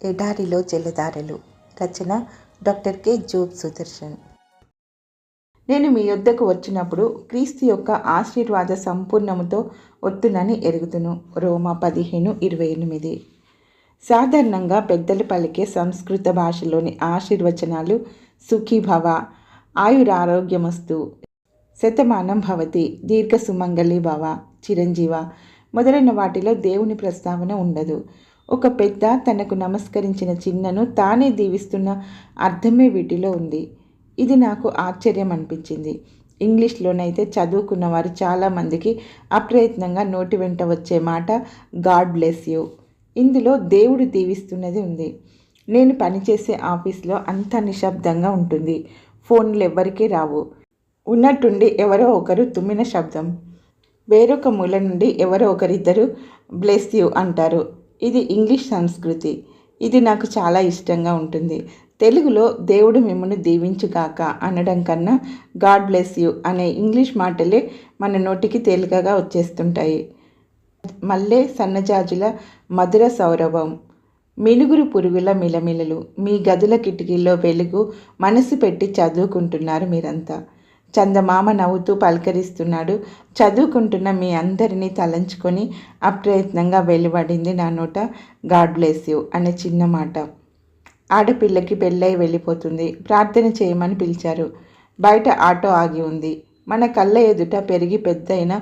ఎడారిలో జలధారలు. రచన doctor K Job Sudarshan. నేను మీ యొద్దకు వచ్చినప్పుడు క్రీస్తు యొక్క ఆశీర్వాద సంపూర్ణముతో వత్తునని ఎరుగుదును. రోమా 15:28. సాధారణంగా పెద్దలు పలికే సంస్కృత భాషలోని ఆశీర్వచనాలు సుఖీభవ, ఆయురారోగ్యమస్తు, శతమానం భవతి, దీర్ఘ సుమంగళి భవ, చిరంజీవ మొదలైన వాటిలో దేవుని ప్రస్తావన ఉండదు. ఒక పెద్ద తనకు నమస్కరించిన చిన్నను తానే దీవిస్తున్న అర్థమే వీటిలో ఉంది. ఇది నాకు ఆశ్చర్యం అనిపించింది. ఇంగ్లీష్లోనైతే చదువుకున్న వారు చాలామందికి అప్రయత్నంగా నోటి వెంట వచ్చే మాట గాడ్ బ్లెస్ యూ. ఇందులో దేవుడు దీవిస్తున్నది ఉంది. నేను పనిచేసే ఆఫీస్లో అంతా నిశ్శబ్దంగా ఉంటుంది. ఫోన్లు ఎవ్వరికీ రావు. ఉన్నట్టుండి ఎవరో ఒకరు తుమ్మిన శబ్దం. వేరొక మూల నుండి ఎవరో ఒకరిద్దరు బ్లెస్ యూ అంటారు. ఇది ఇంగ్లీష్ సంస్కృతి. ఇది నాకు చాలా ఇష్టంగా ఉంటుంది. తెలుగులో దేవుడు మిమ్మల్ని దీవించుగాక అనడం కన్నా గాడ్ బ్లెస్ యూ అనే ఇంగ్లీష్ మాటలే మన నోటికి తేలికగా వచ్చేస్తుంటాయి. మల్లె సన్నజాజుల మధుర సౌరభం, మినుగురు పురుగుల మిలమిలలు, మీ గదుల కిటికీల్లో వెలుగు, మనసు పెట్టి చదువుకుంటున్నారు మీరంతా. చందమామ నవ్వుతూ పలకరిస్తున్నాడు. చదువుకుంటున్న మీ అందరినీ తలంచుకొని అప్రయత్నంగా వెలువడింది నా నోట గాడ్ బ్లెస్ యూ అనే చిన్న మాట. ఆడపిల్లకి పెళ్ళై వెళ్ళిపోతుంది. ప్రార్థన చేయమని పిలిచారు. బయట ఆటో ఆగి ఉంది. మన కళ్ళ ఎదుట పెరిగి పెద్దయిన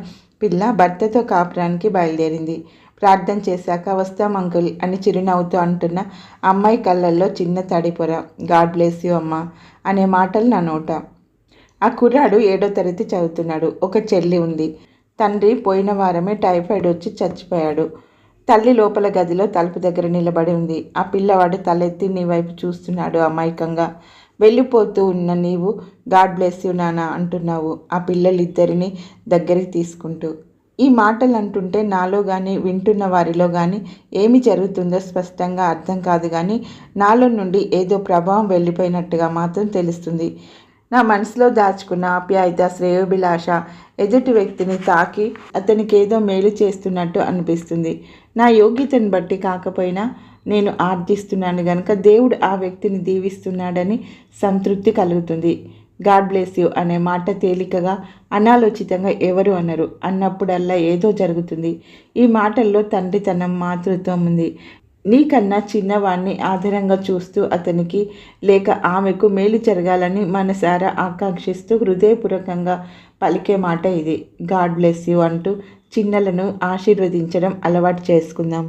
పిల్ల భర్తతో కాపురానికి బయలుదేరింది. ప్రార్థన చేశాక వస్తాం అంకుల్ అని చిరునవ్వుతూ అంటున్న అమ్మాయి కళ్ళల్లో చిన్న తడిపొర. గాడ్ బ్లెస్ యూ అమ్మా అనే మాటలు నా నోట. ఆ కుర్రాడు 7వ తరగతి చదువుతున్నాడు. ఒక చెల్లి ఉంది. తండ్రి పోయిన వారమే టైఫాయిడ్ వచ్చి చచ్చిపోయాడు. తల్లి లోపల గదిలో తలుపు దగ్గర నిలబడి ఉంది. ఆ పిల్లవాడు తలెత్తి నీ వైపు చూస్తున్నాడు అమాయకంగా. వెళ్ళిపోతూ ఉన్న నీవు గాడ్ బ్లెస్ యూ నాన్న అంటున్నావు ఆ పిల్లలిద్దరినీ దగ్గరికి తీసుకుంటూ. ఈ మాటలు అంటుంటే నాలో కానీ వింటున్న వారిలో కానీ ఏమి జరుగుతుందో స్పష్టంగా అర్థం కాదు, కానీ నాలో నుండి ఏదో ప్రభావం వెళ్ళిపోయినట్టుగా మాత్రం తెలుస్తుంది. నా మనసులో దాచుకున్న ఆప్యాయత, శ్రేయోభిలాష ఎదుటి వ్యక్తిని తాకి అతనికి ఏదో మేలు చేస్తున్నట్టు అనిపిస్తుంది. నా యోగ్యతను బట్టి కాకపోయినా నేను ఆర్థిస్తున్నాను కనుక దేవుడు ఆ వ్యక్తిని దీవిస్తున్నాడని సంతృప్తి కలుగుతుంది. గాడ్ బ్లెస్ యూ అనే మాట తేలికగా, అనాలోచితంగా ఎవరు అనరు. అన్నప్పుడల్లా ఏదో జరుగుతుంది. ఈ మాటల్లో తండ్రితనం, మాతృత్వం ఉంది. నీకన్నా చిన్నవాణ్ణి ఆదరంగా చూస్తూ అతనికి లేక ఆమెకు మేలు జరగాలని మనసారా ఆకాంక్షిస్తూ హృదయపూర్వకంగా పలికే మాట ఇది. గాడ్ బ్లెస్ యూ అంటూ చిన్నలను ఆశీర్వదించడం అలవాటు చేసుకుందాం.